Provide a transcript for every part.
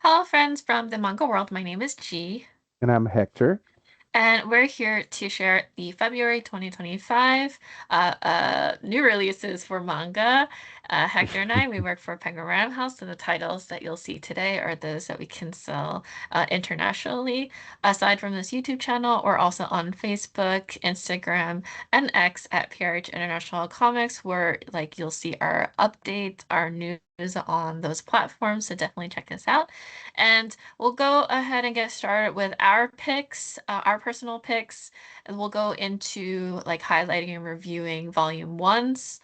Hello, friends from the manga world. My name is G, And I'm Hector. and we're here to share the February 2025 new releases for manga. Hector and I, we work for Penguin Random House, and the titles that you'll see today are those that we can sell internationally. Aside from this YouTube channel, we're also on Facebook, Instagram, and X at PRH International Comics, where you'll see our updates, our news on those platforms. So definitely check us out. And we'll go ahead and get started with our picks, our personal picks, and we'll go into highlighting and reviewing volume ones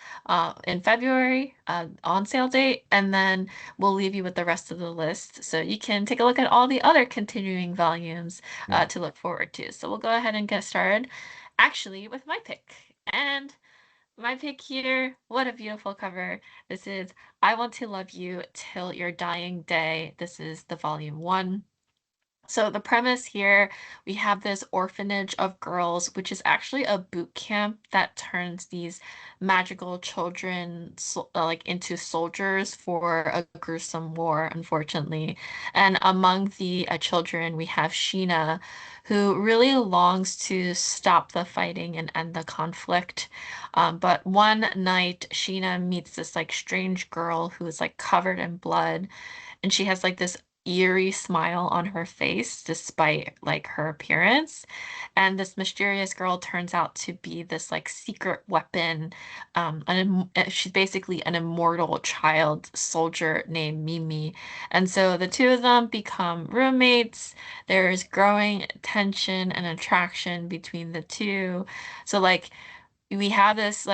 in February on sale date, and then we'll leave you with the rest of the list so you can take a look at all the other continuing volumes Yeah. to look forward to. So we'll go ahead and get started actually with my pick. And my pick here, what a beautiful cover. This is I Want to Love You Till Your Dying Day. This is the volume one. So the premise here, we have this orphanage of girls, which is actually a boot camp that turns these magical children into soldiers for a gruesome war, unfortunately. And among the children, we have Sheena, who really longs to stop the fighting and end the conflict. But one night, Sheena meets this strange girl who is covered in blood, and she has this eerie smile on her face despite her appearance. And this mysterious girl turns out to be this secret weapon. She's basically an immortal child soldier named Mimi. And so the two of them become roommates. There's growing tension and attraction between the two. So we have this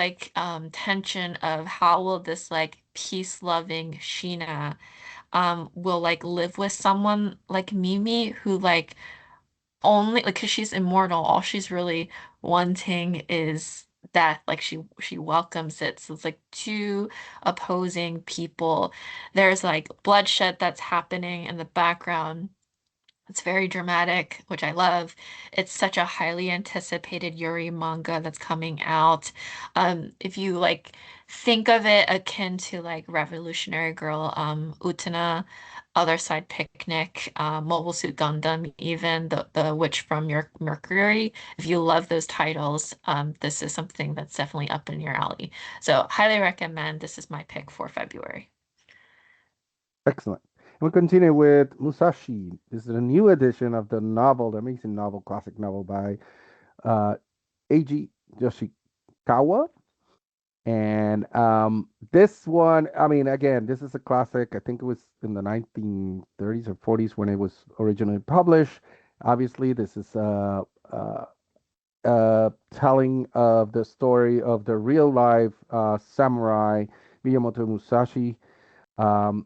tension of how will this peace-loving Sheena will live with someone like Mimi who only because she's immortal, all she's really wanting is death. She welcomes it. So it's two opposing people. There's bloodshed that's happening in the background. It's very dramatic, which I love. It's such a highly anticipated Yuri manga that's coming out. If you think of it akin to Revolutionary Girl, Utena, Other Side Picnic, Mobile Suit Gundam, even the Witch from Mercury. If you love those titles, this is something that's definitely up in your alley. So highly recommend. This is my pick for February. Excellent. And we continue with Musashi. This is a new edition of the novel, the amazing novel, classic novel by uh, Eiji Yoshikawa. And this one, I mean, again, this is a classic. I think it was in the 1930s or 40s when it was originally published. Obviously, this is telling of the story of the real life samurai Miyamoto Musashi.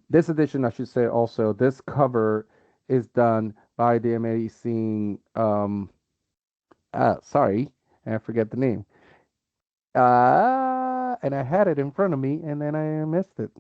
This edition, I should say also, this cover is done by the amazing, sorry, I forget the name. And I had it in front of me and then I missed it.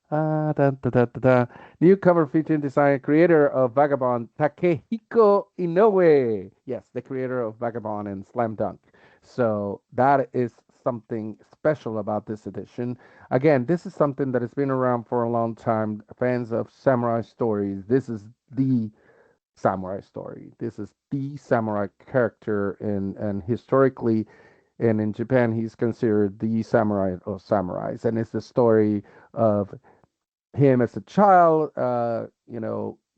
Da, da, da, da, da. New cover featuring design creator of Vagabond, Takehiko Inoue. Yes, the creator of Vagabond and Slam Dunk. So that is something special about this edition. Again, this is something that has been around for a long time. Fans of samurai stories, this is the samurai story. This is the samurai character, and historically, and in Japan, he's considered the samurai of samurais. And it's the story of him as a child,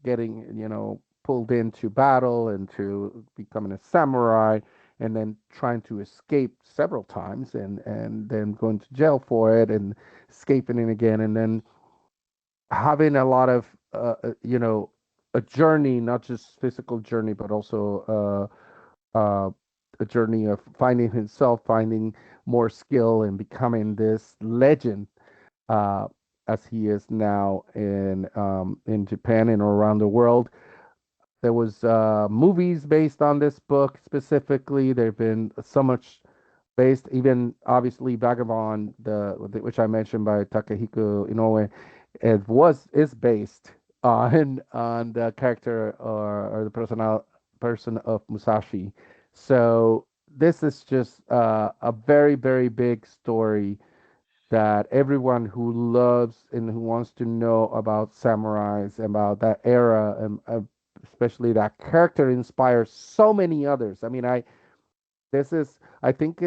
getting, pulled into battle and to becoming a samurai, and then trying to escape several times, and then going to jail for it, and escaping it again, and then having a lot of, a journey, not just physical journey, but also a journey of finding himself, finding more skill, and becoming this legend uh, as he is now in Japan and around the world. There was movies based on this book specifically. There've been so much based, even obviously Vagabond, which I mentioned by Takehiko Inoue, it is based on the character or the person of Musashi. So this is just a very very big story that everyone who loves and who wants to know about samurais, about that era, and especially that character inspires so many others. I mean, this is I think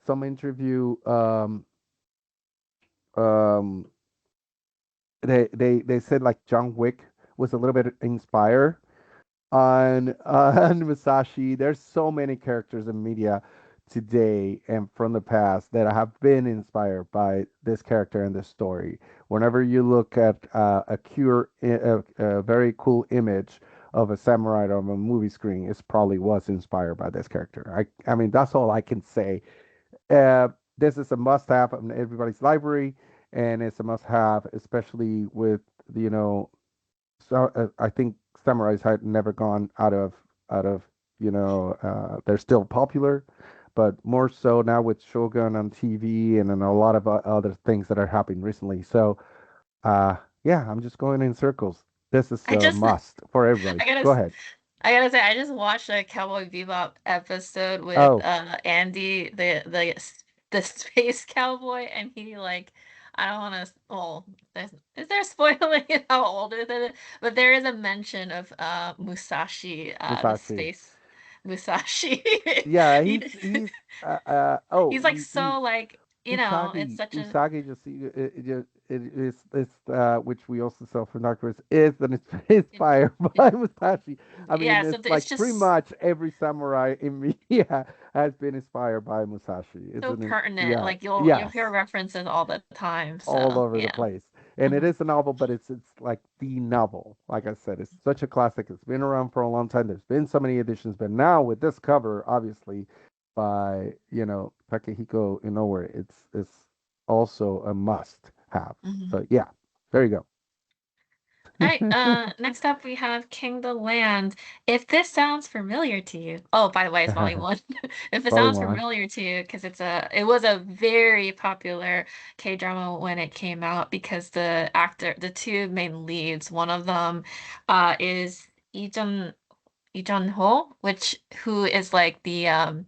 some interview um they said like John Wick was a little bit inspired on Musashi. There's so many characters in media today and from the past that have been inspired by this character and this story. Whenever you look at a very cool image of a samurai on a movie screen, it probably was inspired by this character. I mean, that's all I can say. This is a must-have in everybody's library, and it's a must-have, especially with you know so I think samurais had never gone out of they're still popular, but more so now with Shogun on TV and then a lot of other things that are happening recently. So uh, yeah, I'm just going in circles. This is I a just must for everybody. I gotta Go s- ahead. I gotta say I just watched a Cowboy Bebop episode with Oh, Andy the space cowboy, and he like I don't want to well is there spoiling how old it is, but there is a mention of Musashi the Musashi. space Musashi. Yeah, he, he's oh he's like he so like it's Usagi, such a Usagi just it is it's which we also saw from Dark is that it's it, inspired it, by Musashi. I mean, yeah so it's it's like pretty just much every samurai in media has been inspired by Musashi, so isn't it? pertinent. Yeah, Like you'll yes, hear references all the time. all So over the yeah. place. And it Mhm. is a novel, but it's like the novel. Like I said, it's such a classic. It's been around for a long time. There's been so many editions, but now with this cover, obviously, by Takehiko Inoue, it's also a must have. Mhm. So yeah, there you All right, go. next up we have King the Land. If this sounds familiar to you, oh, by the way, it's volume one. If it Volume sounds one. familiar to you, because it was a very popular K-drama when it came out because the two main leads, one of them is Lee Jun-ho, who is like the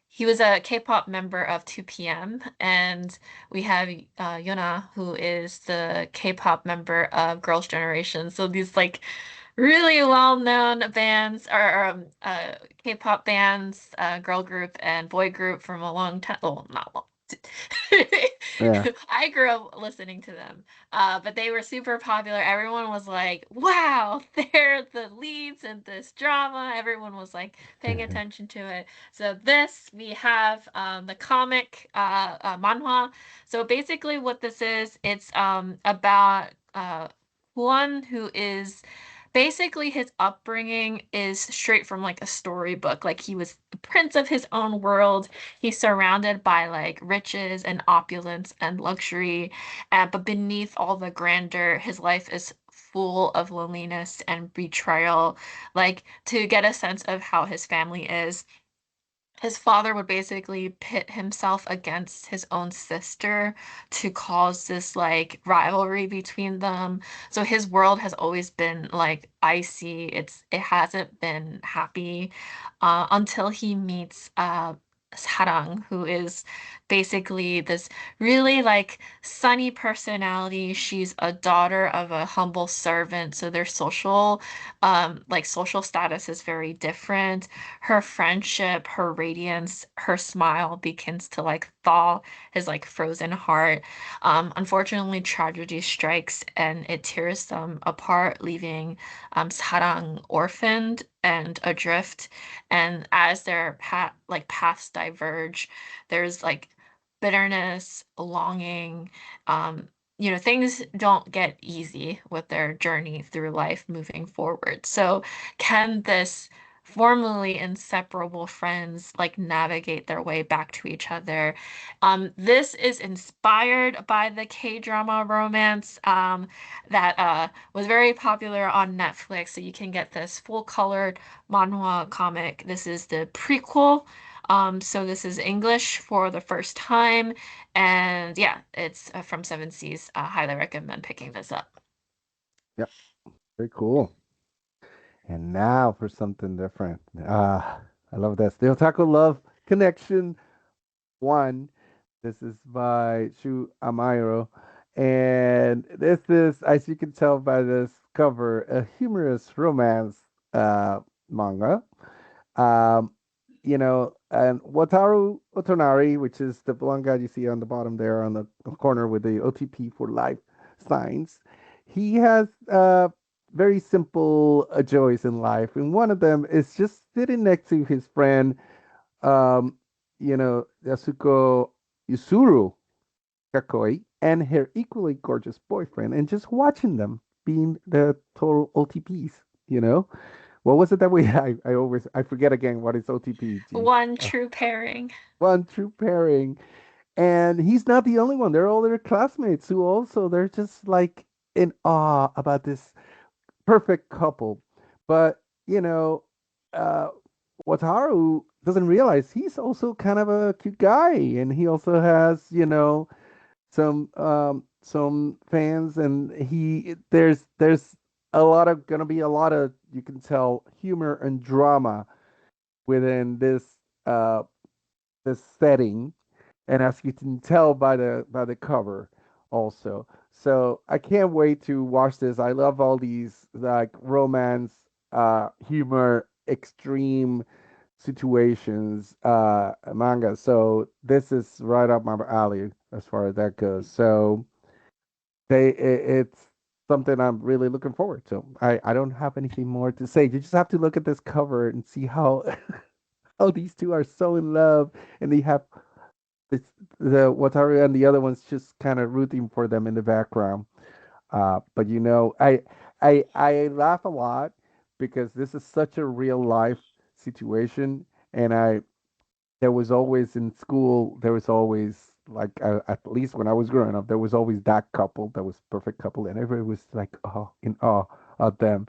he was a K-pop member of 2PM, and we have Yuna, who is the K-pop member of Girls' Generation. So these like really well-known bands or K-pop bands, girl group and boy group from a long time. Oh, not long. Yeah. I grew up listening to them, but they were super popular. Everyone was like, "Wow, they're the leads in this drama." Everyone was like paying attention to it. So this we have the comic manhwa. So basically, what this is, it's about one who is basically his upbringing is straight from like a storybook. Like he was the prince of his own world. He's surrounded by like riches and opulence and luxury, but beneath all the grandeur, his life is full of loneliness and betrayal. Like to get a sense of how his family is, his father would basically pit himself against his own sister to cause this like rivalry between them. So his world has always been like icy. It hasn't been happy until he meets Sarang, who is basically this really like sunny personality. She's a daughter of a humble servant, so their social status is very different. Her friendship, her radiance, her smile begins to like thaw his like frozen heart. Unfortunately, tragedy strikes and it tears them apart, leaving Sarang orphaned and adrift. And as their paths diverge, there's like bitterness, longing. Um, things don't get easy with their journey through life moving forward. So, can this formerly inseparable friends like navigate their way back to each other? This is inspired by the K-drama romance that was very popular on Netflix. So you can get this full-colored manhwa comic. This is the prequel. So this is English for the first time, and yeah, it's from Seven Seas. Highly recommend picking this up. Yep. Very cool. And now for something different. I love this. The Otaku Love Connection 1. This is by Shu Amiro. And this is, as you can tell by this cover, a humorous romance manga. Um, and Wataru Otonari, which is the blonde guy you see on the bottom there on the corner with the OTP for life signs, he has very simple joys in life. And one of them is just sitting next to his friend, um, Yasuko Yusuru Kakoi, and her equally gorgeous boyfriend, and just watching them being the total OTPs, you know? What was it that we I forget again what is OTP, geez. One true pairing. One true pairing. And he's not the only one. They're all their classmates who also they're just like in awe about this perfect couple. But, you know, uh Wataru doesn't realize he's also kind of a cute guy and he also has, some fans and there's gonna be a lot of you can tell humor and drama within uh this setting, and as you can tell by the cover also. So I can't wait to watch this. I love all these like romance, humor, extreme situations, manga. So this is right up my alley as far as that goes. So it's something I'm really looking forward to. I don't have anything more to say. You just have to look at this cover and see how how these two are so in love, and they have this, the Wataru and the other one's just kind of rooting for them in the background. But I laugh a lot because this is such a real life situation, and I there was always in school there was always like at least when I was growing up there was always that couple that was perfect couple, and everybody was like in awe of them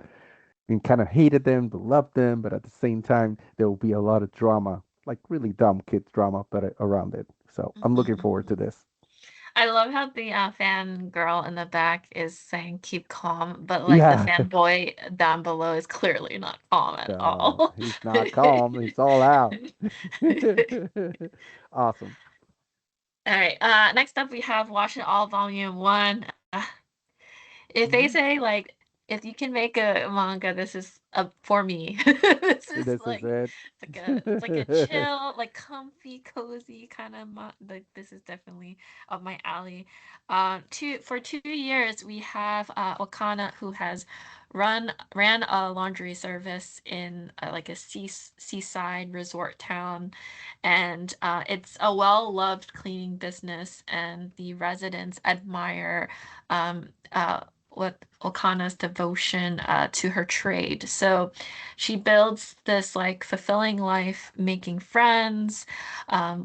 and kind of hated them but loved them, but at the same time there will be a lot of drama, like really dumb kids drama, but around it. So I'm looking forward to this. I love how the fan girl in the back is saying keep calm, but like the Yeah. fanboy down below is clearly not calm at No, all. he's not calm. He's all out. Awesome. All right. Next up we have Watch It All Volume 1. If they Mhm. say like if you can make a manga, this is for me. This is This is like it. it's like a chill, like comfy, cozy kind of like this is definitely up my alley. Two for 2 years we have Okana who has ran a laundry service in like a seaside resort town, and it's a well-loved cleaning business, and the residents admire um, uh, what Okana's devotion to her trade. So she builds this like fulfilling life, making friends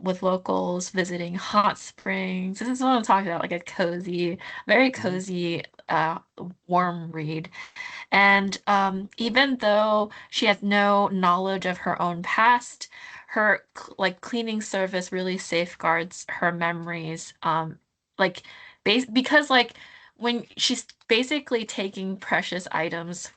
with locals, visiting hot springs. This is what I'm talking about, like a cozy, very Mhm. cozy, warm read. And even though she has no knowledge of her own past, her like cleaning service really safeguards her memories. Like because like when she's basically taking precious items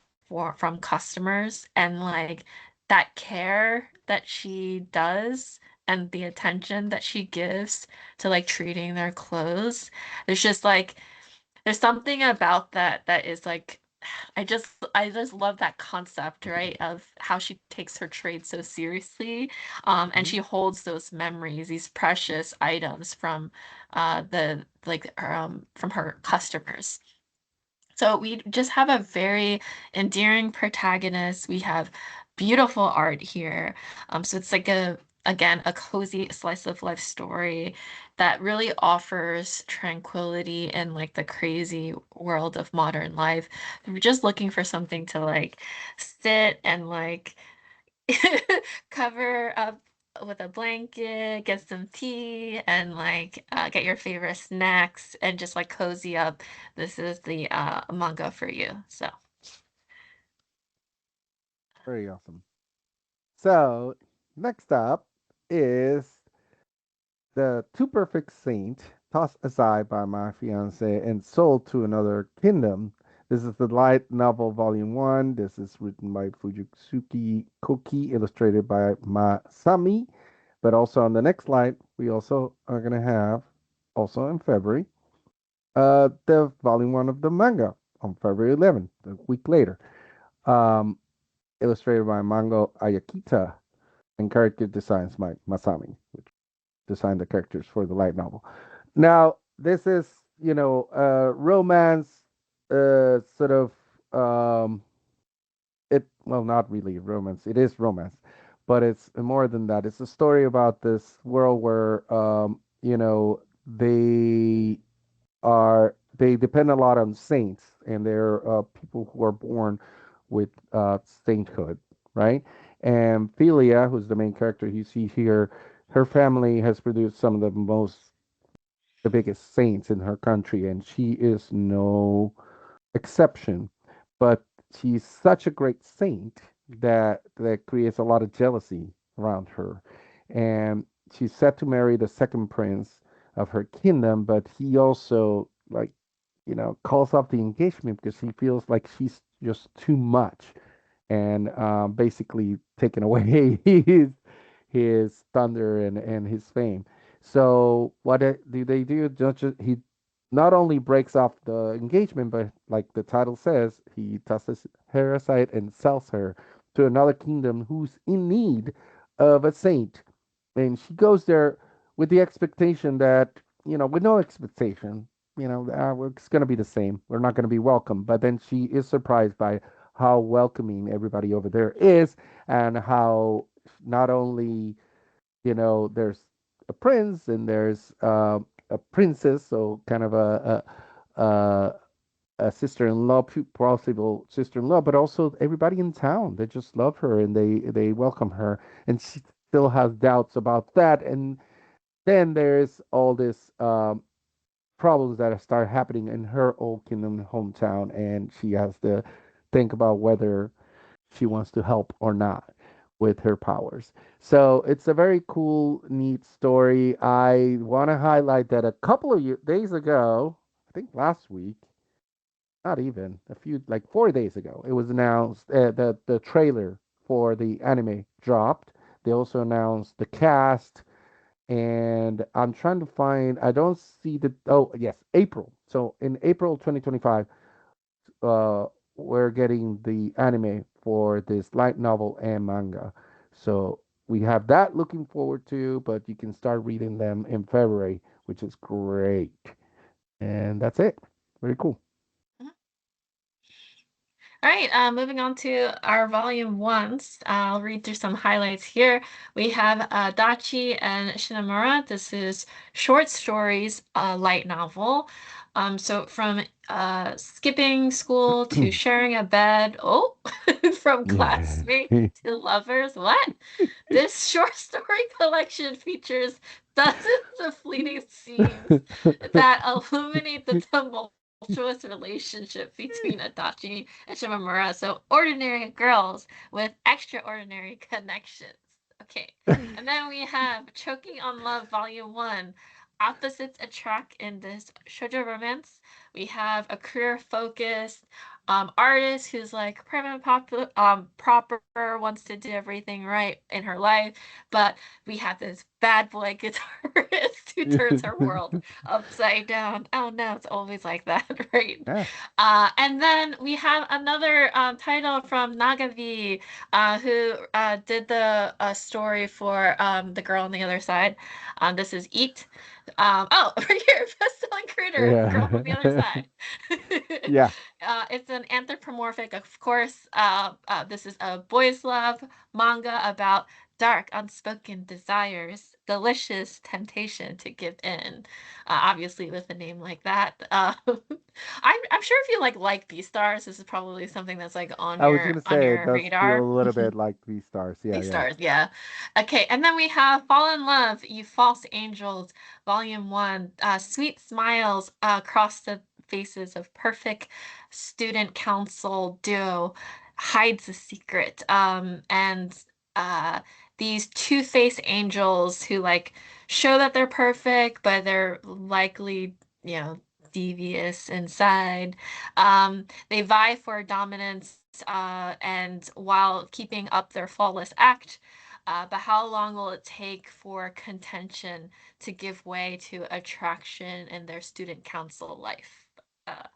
from customers, and like that care that she does and the attention that she gives to like treating their clothes, there's just like there's something about that is like I just love that concept, right? Of how she takes her trade so seriously. And Mhm. she holds those memories, these precious items from the like from her customers. So we just have a very endearing protagonist. We have beautiful art here. So it's like again, a cozy slice of life story that really offers tranquility in like the crazy world of modern life. We're just looking for something to like sit and like cover up with a blanket, get some tea, and like get your favorite snacks and just like cozy up. This is the manga for you. So, Very awesome. So next up is the Too Perfect Saint, tossed aside by my fiance and sold to another kingdom. This is the light novel volume one. This is written by Fujitsuki Koki, illustrated by Masami. But also on the next slide, we also are going to have, also in February, the volume one of the manga on February 11th, a week later. Um, Illustrated by Mango Ayakita and character designs by Masami, which designed the characters for the light novel. Now, this is, romance, sort of, well, not really romance. It is romance, but it's more than that. It's a story about this world where, they depend a lot on saints, and they're people who are born with sainthood, right? And Philia, who's the main character you see here, her family has produced some of the biggest saints in her country, and she is no exception. But she's such a great saint that creates a lot of jealousy around her, and she's set to marry the second prince of her kingdom, but he also, like, calls off the engagement because he feels like she's just too much, and basically taking away his thunder and his fame. So what do they do? He not only breaks off the engagement, but like the title says, he tosses her aside and sells her to another kingdom who's in need of a saint. And she goes there with the expectation that, with no expectation, it's going to be the same. We're not going to be welcome. But then she is surprised by how welcoming everybody over there is, and how not only, there's a prince and there's a princess, so kind of a sister-in-law, possible sister-in-law, but also everybody in town. They just love her and they welcome her, and she still has doubts about that. And then there's all this problems that start happening in her old kingdom hometown, and she has to think about whether she wants to help or not with her powers. So it's a very cool, neat story. I want to highlight that a couple of days ago, I think last week, not even a few, like 4 days ago, it was announced, the trailer for the anime dropped. They also announced the cast, and I'm trying to find. I don't see the. Oh yes, April. So in April 2025, uh, we're getting the anime for this light novel and manga. So we have that looking forward to, but you can start reading them in February, which is great. And that's it. Very cool. Mhm. All right, moving on to our volume ones. I'll read through some highlights here. We have Dachi and Shinamura. This is short stories, light novel. So from skipping school to sharing a bed. Oh, from Yeah. classmates to lovers. What? This short story collection features dozens of fleeting scenes that illuminate the tumultuous relationship between Adachi and Shimamura. So, ordinary girls with extraordinary connections. Okay. And then we have Choking on Love Volume 1. Opposites attract in this shoujo romance. We have a career focused artist who's like prim popular, proper, wants to do everything right in her life, but we have this bad boy guitarist who turns her world upside down. Oh no, it's always like that, right? Yeah. And then we have another title from Nagavi, who did the story for The Girl on the Other Side. This is Eat. Oh, right here, best-selling creator, The Girl from the Other Yeah. Side. Yeah. It's an anthropomorphic, of course. This is a boys' love manga about dark, unspoken desires, delicious temptation to give in. Obviously, with a name like that, I'm sure if you like Beastars, this is probably something that's like I was gonna on say it your does feel radar. a little bit like these stars. Yeah, These yeah. stars, yeah. Okay, and then we have Fall in Love, You False Angels, Volume 1. Sweet smiles across the faces of perfect student council duo hides a secret. And uh, these two-faced angels who like show that they're perfect, but they're likely, devious inside. They vie for dominance and while keeping up their flawless act. But how long will it take for contention to give way to attraction in their student council life? Uh,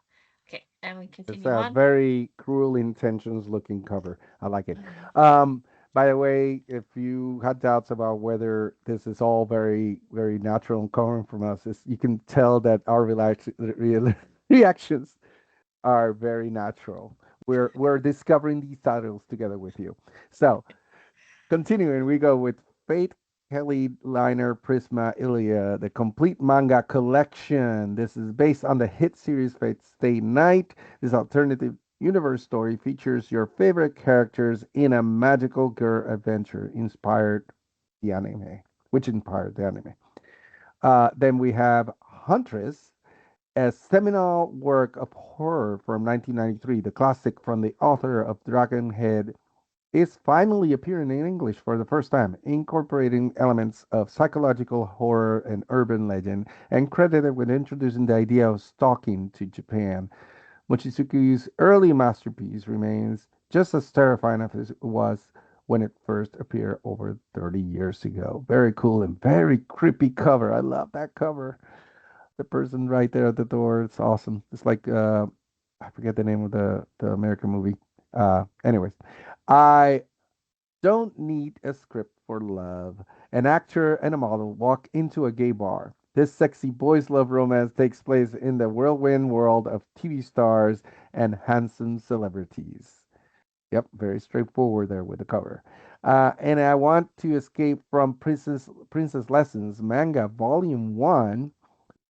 okay, and we It's continue a on. very cruel intentions looking cover. I like it. Mhm. By the way, if you had doubts about whether this is all very, very natural and coming from us, you can tell that our reactions are very natural. We're discovering these titles together with you. So continuing, we go with Fate Kelly Liner Prisma Ilia, the complete manga collection. This is based on the hit series Fate Stay Night. This alternative universe story features your favorite characters in a magical girl adventure inspired the anime, which inspired the anime. Then we have Huntress, a seminal work of horror from 1993, the classic from the author of Dragonhead is finally appearing in English for the first time, incorporating elements of psychological horror and urban legend, and credited with introducing the idea of stalking to Japan. Mochizuki's early masterpiece remains just as terrifying as it was when it first appeared over 30 years ago. Very cool and very creepy cover. I love that cover. The person right there at the door, it's awesome. It's like I forget the name of the American movie. Anyways, I don't need a script for love. An actor and a model walk into a gay bar. This sexy boys' love romance takes place in the whirlwind world of TV stars and handsome celebrities. Yep, very straightforward there with the cover. And I want to escape from Princess Lessons manga volume one.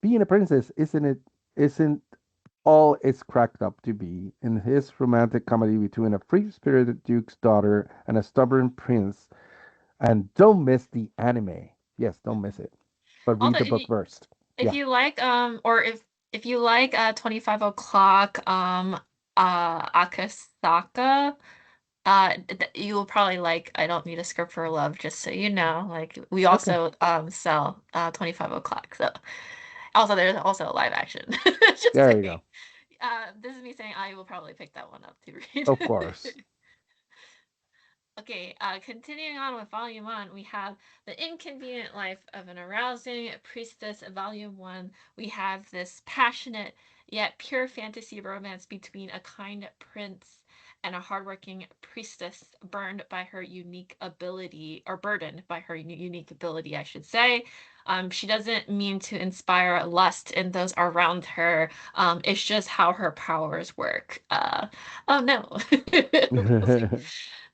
Being a princess isn't all it's cracked up to be in his romantic comedy between a free-spirited duke's daughter and a stubborn prince. And don't miss the anime. Yes, don't miss Mhm. it. But read Also, the book first. if Yeah, you like or if you like 25 o'clock Akasaka, you will probably like I don't need a script for love, just so you know. Like we okay. also sell 25 o'clock. So also there's also a live action. Just There you saying. go. This is me saying I will probably pick that one up to read. Of course. Okay, continuing on with Volume 1, we have The Inconvenient Life of an Arousing Priestess, Volume 1. We have this passionate yet pure fantasy romance between a kind prince and a hardworking priestess burned by her unique ability, or burdened by her unique ability, I should say. She doesn't mean to inspire lust in those around her. It's just how her powers work. Oh no. We'll see.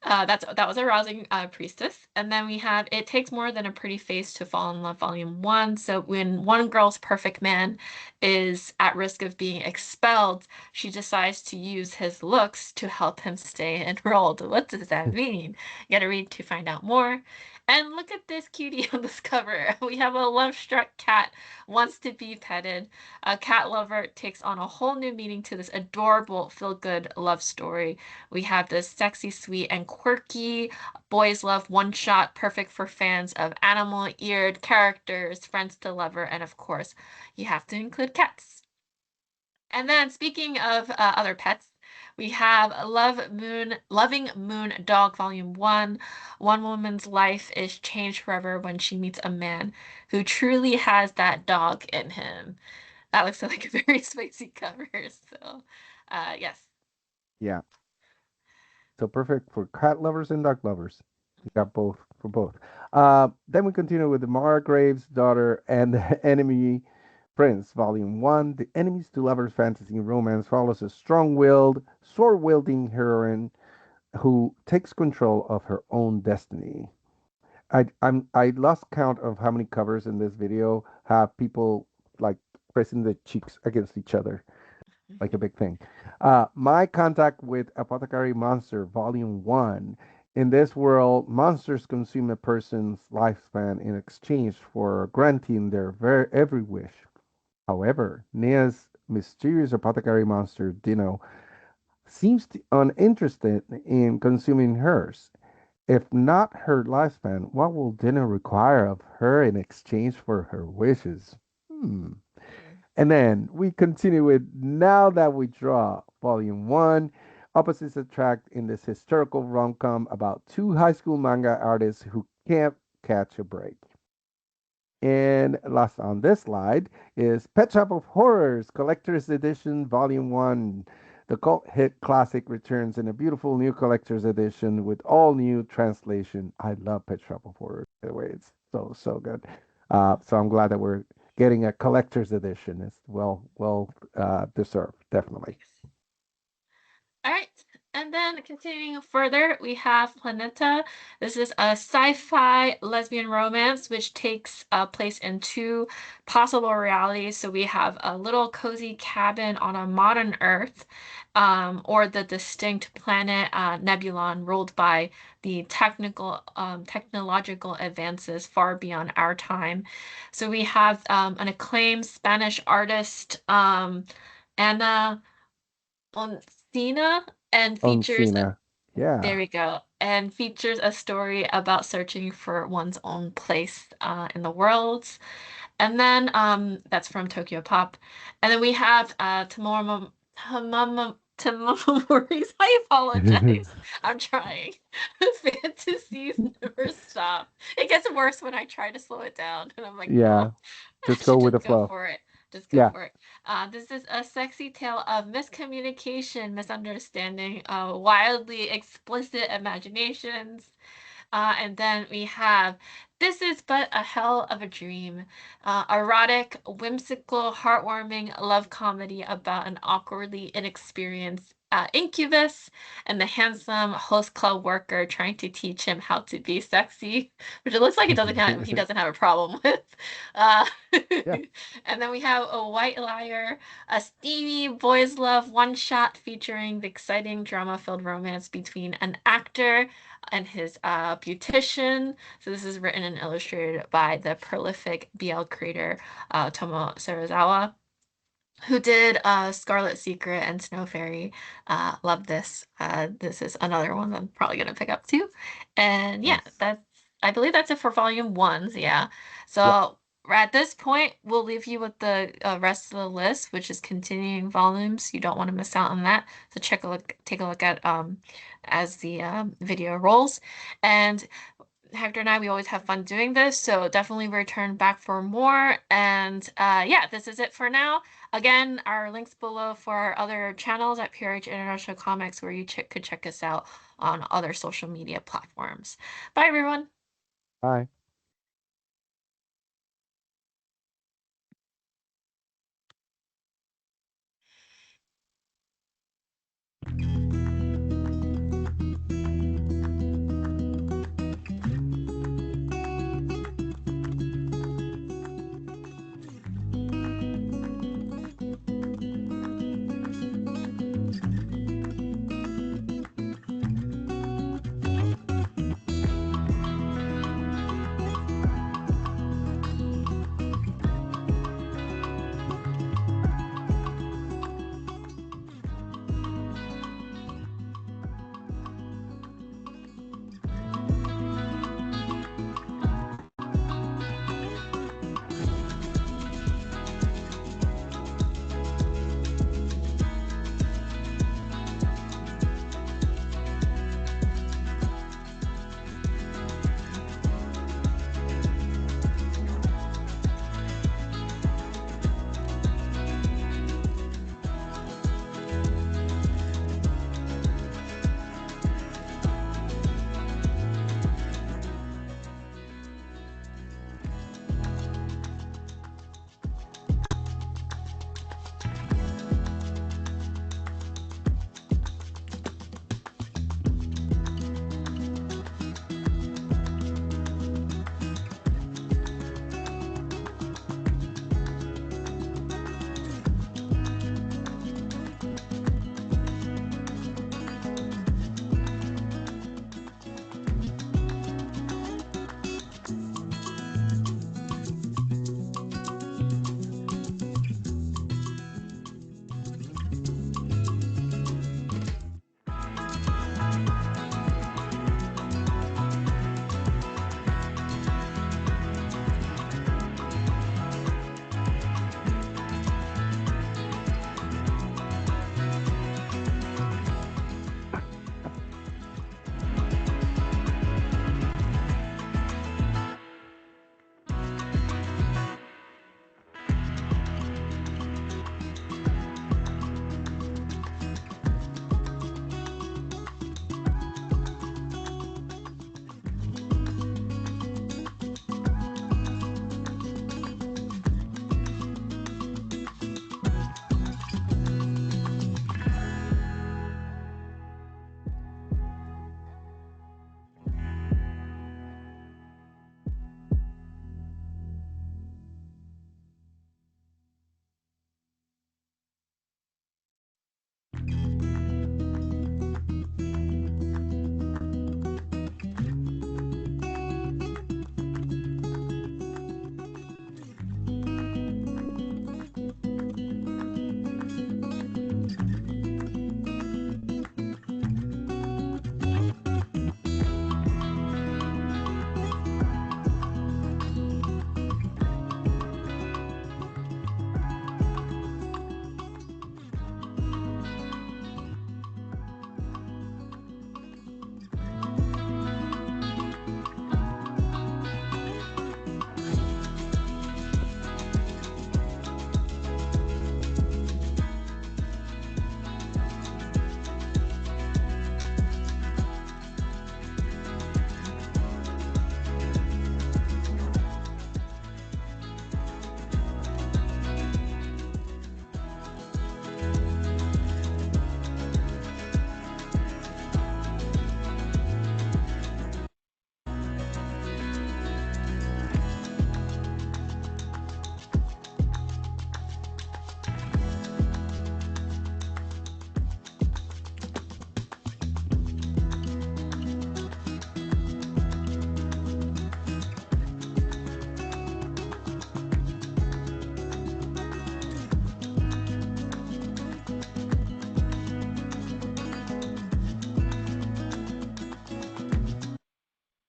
That was arousing priestess, and then we have it takes more than a pretty face to fall in love, volume one. So when one girl's perfect man is at risk of being expelled, she decides to use his looks to help him stay enrolled. What does that mean? You gotta read to find out more. And look at this cutie on this cover. We have a love-struck cat wants to be petted. A cat lover takes on a whole new meaning to this adorable feel-good love story. We have this sexy, sweet, and quirky boys love one shot, perfect for fans of animal eared characters, friends to lover, and of course, you have to include cats. And then, speaking of other pets, we have Loving Moon Dog Volume 1. One woman's life is changed forever when she meets a man who truly has that dog in him. That looks like a very spicy cover. So, yes. Yeah. So perfect for cat lovers and dog lovers. You got both for both. Then we continue with the Margrave's daughter and the enemy prince, volume one. The enemies to lovers fantasy romance follows a strong-willed, sword-wielding heroine who takes control of her own destiny. I lost count of how many covers in this video have people like pressing the cheeks against each other like a big thing. My contact with Apothecary Monster, Volume 1. In this world, monsters consume a person's lifespan in exchange for granting their every wish. However, Nea's mysterious apothecary monster, Dino, seems uninterested in consuming hers. If not her lifespan, what will Dino require of her in exchange for her wishes? Hmm. And then we continue with Now That We Draw, Volume 1. Opposites attract in this historical rom com about two high school manga artists who can't catch a break. And last on this slide is Pet Shop of Horrors Collector's Edition Volume 1. The cult hit classic returns in a beautiful new collector's edition with all new translation. I love Pet Shop of Horrors, by the way. It's so, so good. So I'm glad that we're getting a collector's edition. It's well deserved, definitely. All right. And then continuing further, we have Planeta. This is a sci-fi lesbian romance which takes place in two possible realities. So we have a little cozy cabin on a modern Earth, or the distinct planet Nebulon, ruled by the technological advances far beyond our time. So we have an acclaimed Spanish artist, Anna Oncina, and On features Cena. there Yeah. we go. And features a story about searching for one's own place in the world. And then that's from Tokyo Pop. And then we have Tamamori's. I apologize. I'm trying. Fantasies never stop. It gets worse when I try to slow it down. And I'm like, Yeah. no, I Just go should with just the go flow. for it. Just go Yeah. for it. This is a sexy tale of miscommunication, misunderstanding, wildly explicit imaginations, and then we have This Is But a Hell of a Dream, erotic, whimsical, heartwarming love comedy about an awkwardly inexperienced incubus and the handsome host club worker trying to teach him how to be sexy, which it looks like he doesn't have a problem with. Uh, Yeah. and then we have A White Liar, a steamy boys love one shot featuring the exciting drama-filled romance between an actor and his beautician. So this is written and illustrated by the prolific BL creator Tomo Sarazawa, who did Scarlet Secret and Snow Fairy. Love this. This is another one I'm probably gonna pick up too. And yeah, Nice. I believe that's it for volume ones. Yeah. Yep. So at this point, we'll leave you with the rest of the list, which is continuing volumes. You don't want to miss out on that. So take a look at as the video rolls. And Hector and I, we always have fun doing this, so definitely return back for more. And yeah, this is it for now. Again, our links below for our other channels at PRH International Comics, where you could check us out on other social media platforms. Bye, everyone. Bye.